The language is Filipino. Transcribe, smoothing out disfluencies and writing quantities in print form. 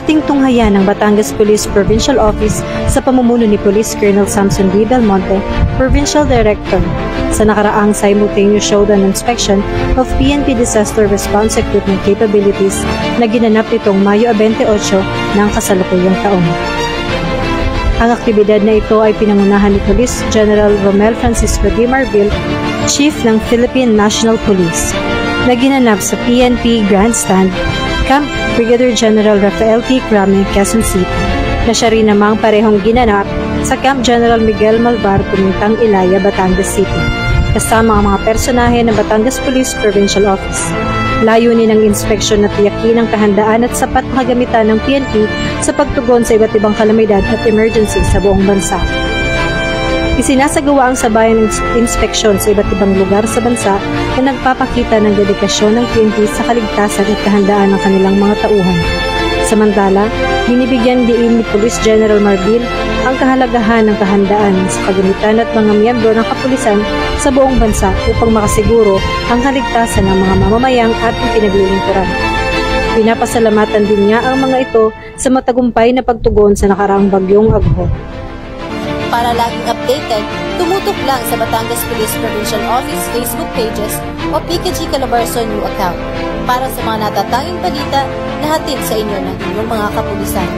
Ating tunghayan ng Batangas Police Provincial Office sa pamumuno ni Police Colonel Samson D. Belmonte, Provincial Director, sa nakaraang simultaneous showdown inspection of PNP Disaster Response Equipment Capabilities na ginanap nitong Mayo 28 ng kasalukuyang taon. Ang aktibidad na ito ay pinangunahan ni Police General Romel Francisco D. Marbil, Chief ng Philippine National Police, na ginanap sa PNP Grandstand, Camp Brigadier General Rafael T. Crame, Quezon City, na siya rin namang parehong ginanap sa Camp General Miguel Malvar, Pumintang Ilaya, Batangas City, kasama ang mga personahe ng Batangas Police Provincial Office. Layunin ng inspeksyon na tiyakin ang kahandaan at sapat na kagamitan ng PNP sa pagtugon sa iba't ibang kalamidad at emergency sa buong bansa. Isinasagawa ang sabayan ng inspeksyon sa iba't ibang lugar sa bansa na nagpapakita ng dedikasyon ng PNP sa kaligtasan at kahandaan ng kanilang mga tauhan. Samantala, binibigyan diin ni Police General Marbil ang kahalagahan ng kahandaan sa kagamitan at mga miyembro ng kapulisan sa buong bansa upang makasiguro ang kaligtasan ng mga mamamayang at ipinaglilingkuran. Pinapasalamatan din niya ang mga ito sa matagumpay na pagtugon sa nakaraang bagyong Agho. Para laging updated, tumutok lang sa Batangas Police Provincial Office Facebook pages o PKG Calabarzon New account para sa mga natatanging balita na hatid sa inyo ng inyong mga kapulisan.